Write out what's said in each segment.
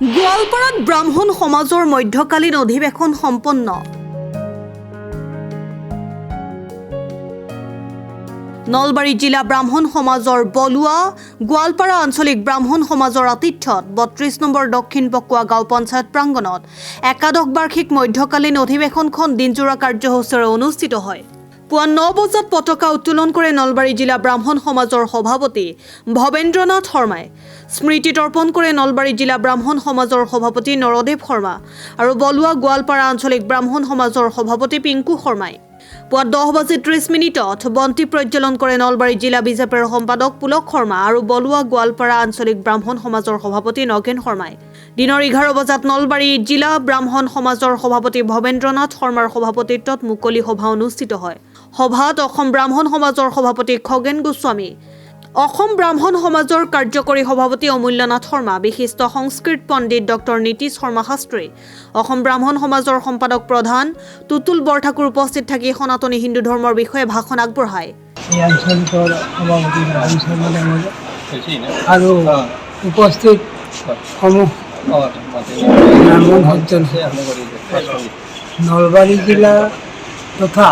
গোৱালপাৰাত ব্ৰাহ্মণ সমাজৰ মধ্যকালীন অধিৱেশন সম্পন্ন। নলবাৰী জিলা ব্ৰাহ্মণ সমাজৰ বলুৱা গোৱালপাৰা আঞ্চলিক ব্ৰাহ্মণ সমাজৰ আতিথ্যত ৩২ নম্বৰ দক্ষিণ পকুৱা গাঁও পঞ্চায়ত প্ৰাংগণত একাদশ বাৰ্ষিক মধ্যকালীন অধিৱেশনখন দিনজোৰা কাৰ্যসূচীৰে অনুষ্ঠিত হয়। পুৱা ৯ বজাত পতাকা উত্তোলন কৰে নলবাৰী জিলা ব্ৰাহ্মণ সমাজৰ সভাপতি ভৱেন্দ্ৰনাথ শৰ্মাই। স্মৃতি তৰ্পণ কৰে নলবাৰী জিলা ব্ৰাহ্মণ সমাজৰ সভাপতি নৰদেৱ শৰ্মা আৰু বলুৱা গোৱালপাৰা আঞ্চলিক ব্ৰাহ্মণ সমাজৰ সভাপতি পিংকু শৰ্মাই। পুৱা 10:30 বন্তি প্ৰজ্বলন কৰে নলবাৰী জিলা বিজেপিৰ সম্পাদক পুলক শৰ্মা আৰু বলুৱা গোৱালপাৰা আঞ্চলিক ব্ৰাহ্মণ সমাজৰ সভাপতি নগেন শৰ্মাই। দিনৰ 11 বজাত নলবাৰী জিলা ব্ৰাহ্মণ সমাজৰ সভাপতি ভৱেন্দ্ৰনাথ শৰ্মাৰ সভাপতিত্বত মুকলি সভা অনুষ্ঠিত হয়। সভাত অসম ব্ৰাহ্মণ সমাজৰ সভাপতি খগেন গোস্বামী, অসম ব্ৰাহ্মণ সমাজৰ কাৰ্যকৰী সভাপতি অমূল্যনাথ শৰ্মা, বিশিষ্ট সংস্কৃত পণ্ডিত ডক্টৰ নীতিশ শৰ্মা শাস্ত্ৰী, অসম ব্ৰাহ্মণ সমাজৰ সম্পাদক প্ৰধান তুতুল বৰঠাকুৰ উপস্থিত থাকি সনাতনী হিন্দু ধৰ্মৰ বিষয়ে ভাষণ আগবঢ়ায়। আৰু উপস্থিত সমূহ ব্ৰাহ্মণ সজ্জন নলবাৰী জিলা তথা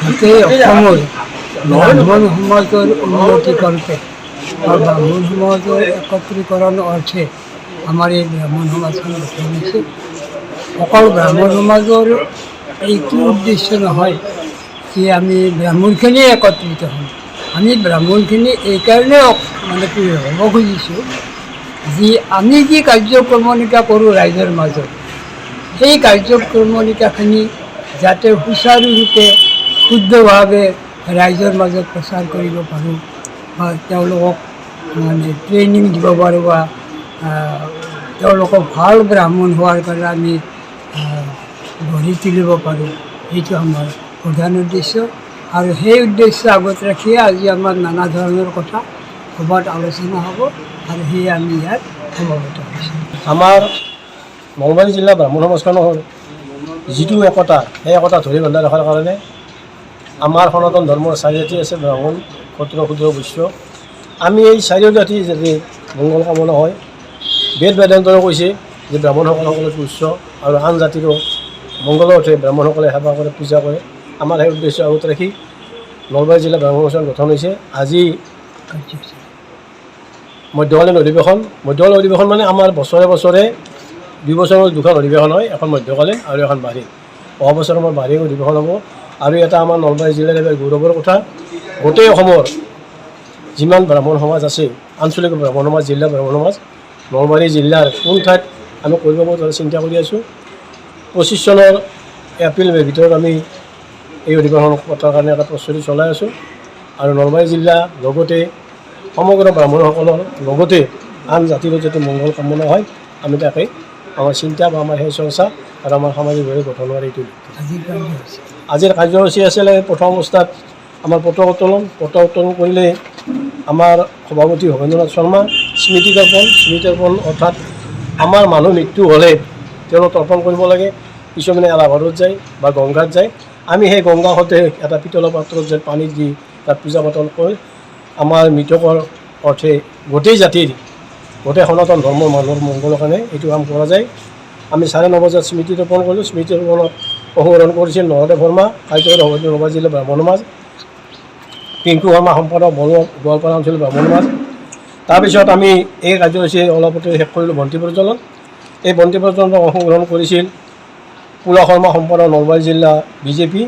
গোটেই অসমৰ ব্ৰাহ্মণ সমাজৰ উন্নতি কৰোঁতে আৰু ব্ৰাহ্মণ সমাজৰ একত্ৰীকৰণ অৰ্থে আমাৰ এই ব্ৰাহ্মণ সমাজখন গঠন হৈছে। অকল ব্ৰাহ্মণ সমাজৰ এইটো উদ্দেশ্য নহয় যে আমি ব্ৰাহ্মণখিনিয়ে একত্ৰিত হ'ম। আমি ব্ৰাহ্মণখিনি এইকাৰণে কি হ'ব খুজিছোঁ যে আমি যি কাৰ্যক্ৰমণিকা কৰোঁ ৰাইজৰ মাজত, সেই কাৰ্যক্ৰমণিকাখিনি যাতে সুচাৰুৰূপে শুদ্ধভাৱে ৰাইজৰ মাজত প্ৰচাৰ কৰিব পাৰোঁ বা তেওঁলোকক ট্ৰেইনিং দিব পাৰোঁ বা তেওঁলোকক ভাল ব্ৰাহ্মণ হোৱাৰ কাৰণে আমি গঢ়ি তুলিব পাৰোঁ, সেইটো আমাৰ প্ৰধান উদ্দেশ্য। আৰু সেই উদ্দেশ্য আগত ৰাখিয়ে আজি আমাৰ নানা ধৰণৰ কথা সভাত আলোচনা হ'ব আৰু সেয়ে আমি ইয়াত সমবেত হৈছোঁ। আমাৰ নলবাৰী জিলা ব্ৰাহ্মণ সমাজখনৰ যিটো একতা, সেই একতা ধৰি বন্ধা ৰখাৰ কাৰণে আমাৰ সনাতন ধৰ্মৰ চাৰিজাতি আছে, ব্ৰাহ্মণ, ক্ষত্ৰিয়, শূদ্ৰ, বৈশ্য। আমি এই চাৰিজাতি যাতে মংগল কামনা হয়। বেদ বেদান্তই কৈছে যে ব্ৰাহ্মণসকলে উচ্চ আৰু আন জাতিৰো মংগলৰ অৰ্থে ব্ৰাহ্মণসকলে সেৱা কৰে, পূজা কৰে। আমাৰ সেই উদ্দেশ্য আগত ৰাখি নলবাৰী জিলা ব্ৰাহ্মণ সমাজ গঠন হৈছে। আজি মধ্যকালীন অধিৱেশন মানে আমাৰ বছৰে বছৰে 2 বছৰৰ দুখন অধিৱেশন হয়, এখন মধ্যকালীন আৰু এখন বাৰ্ষিক। অহা বছৰ আমাৰ বাৰ্ষিক অধিৱেশন হ'ব। আৰু এটা আমাৰ নলবাৰী জিলাৰ এবাৰ গৌৰৱৰ কথা, গোটেই অসমৰ যিমান ব্ৰাহ্মণ সমাজ আছে, আঞ্চলিক ব্ৰাহ্মণ সমাজ, জিলা ব্ৰাহ্মণ সমাজ, নলবাৰী জিলাৰ কোন ঠাইত আমি কৰিব পাৰোঁ চিন্তা কৰি আছোঁ। 25 চনৰ এপ্ৰিল মে'ৰ ভিতৰত আমি এই অধিৱেশন পতাৰ কাৰণে এটা প্ৰস্তুতি চলাই আছোঁ। আৰু নলবাৰী জিলা লগতে সমগ্ৰ ব্ৰাহ্মণসকলৰ লগতে আন জাতিৰো যাতে মংগল কামনা হয়, আমি তাকে আমাৰ চিন্তা বা আমাৰ সেই চৰ্চা আৰু আমাৰ সামাজিকভাৱে গঠন হোৱাৰ এইটো আজিৰ কাৰ্যসূচী আছিলে। প্ৰথম অৱস্থাত আমাৰ পতাকা উত্তোলন কৰিলে আমাৰ সভাপতি ভৱেন্দ্ৰনাথ শৰ্মা স্মৃতি তৰ্পণ অৰ্থাৎ আমাৰ মানুহ মৃত্যু হ'লে তেওঁলোক তৰ্পণ কৰিব লাগে। কিছুমানে এলাহাবাদত যায় বা গংগাত যায়। আমি সেই গংগা সতে এটা পিতলৰ পাত্ৰত যে পানী দি তাত পূজা পাতল কৰি আমাৰ মৃতকৰ অৰ্থে গোটেই জাতিৰ, গোটেই সনাতন ধৰ্মৰ মানুহৰ মংগলৰ কাৰণে এইটো কাম কৰা যায়। আমি 9:30 বজাত স্মৃতি তৰ্পণ কৰিলোঁ। স্মৃতি তৰ্পণত অংশগ্ৰহণ কৰিছিল নৰদেৱ শৰ্মা, কাৰ্যকৰী সভাপতি নলবাৰী জিলা ব্ৰাহ্মণ সমাজ, পিংকু শৰ্মা সম্পাদক বলুৱা গোৱালপাৰা অঞ্চলৰ ব্ৰাহ্মণ সমাজ। তাৰপিছত আমি এই কাৰ্যসূচী অলপতে শেষ কৰিলোঁ বন্তি প্ৰজ্বলন। এই বন্তি প্ৰজ্বলনত অংশগ্ৰহণ কৰিছিল পুলক শৰ্মা সম্পাদক নলবাৰী জিলা বিজেপি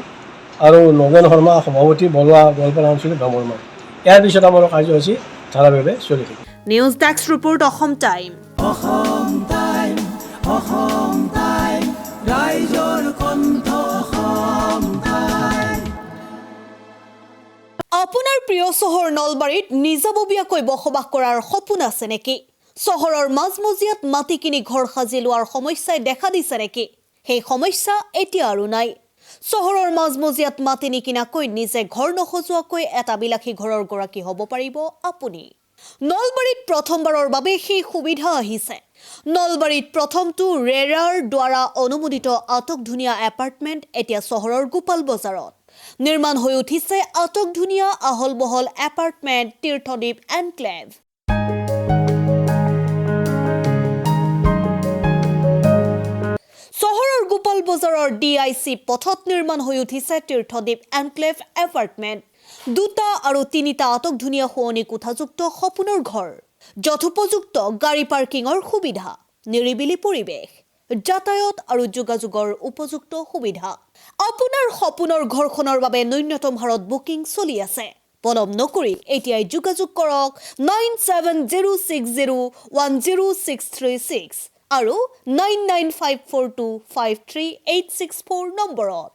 আৰু নগেন শৰ্মা সভাপতি বলুৱা গোৱালপাৰা অঞ্চলৰ ব্ৰাহ্মণ সমাজ। ইয়াৰ পিছত আমাৰ কাৰ্যসূচী ধাৰাবাহিকভাৱে চলি থাকে। News desk report, Assam time. আপোনাৰ প্ৰিয় চহৰ নলবাৰীত নিজাববীয়াকৈ বসবাস কৰাৰ সপোন আছে নেকি? চহৰৰ মাজমজিয়াত মাটি কিনি ঘৰ সাজি লোৱাৰ সমস্যাই দেখা দিছে নেকি? সেই সমস্যা এতিয়া আৰু নাই। চহৰৰ মাজমজিয়াত মাটি নিকিনাকৈ নিজে ঘৰ নসজোৱাকৈ এটা বিলাসী ঘৰৰ গৰাকী হ'ব পাৰিব আপুনি। নলবাৰীত প্ৰথমবাৰৰ বাবে সেই সুবিধা আহিছে। নলবাৰীত প্ৰথমটো ৰেৰাৰ দ্বাৰা অনুমোদিত আটকধুনীয়া এপাৰ্টমেণ্ট এতিয়া চহৰৰ গোপাল বজাৰত নিৰ্মাণ হৈ উঠিছে। আটকধুনীয়া আহল বহল এপাৰ্টমেণ্ট তীৰ্থদ্বীপ এনক্লেভ। বজাৰৰ DIC পথত নিৰ্মাণ হৈ উঠিছে তীৰ্থদ্বীপ এনক্লেভ এপাৰ্টমেণ্ট। 2টা আৰু 3টা আটকধুনীয়া শোৱনি কোঠাযুক্ত সপোনৰ ঘৰ, যথোপযুক্ত গাড়ী পাৰ্কিঙৰ সুবিধা, নিৰিবিলি পৰিৱেশ, যাতায়াত আৰু যোগাযোগৰ উপযুক্ত সুবিধা। আপোনাৰ সপোনৰ ঘৰখনৰ বাবে ন্যূনতম হাৰত বুকিং চলি আছে। পলম নকৰি এতিয়াই যোগাযোগ কৰক 9706010636 আৰু 9954253864 নম্বৰত।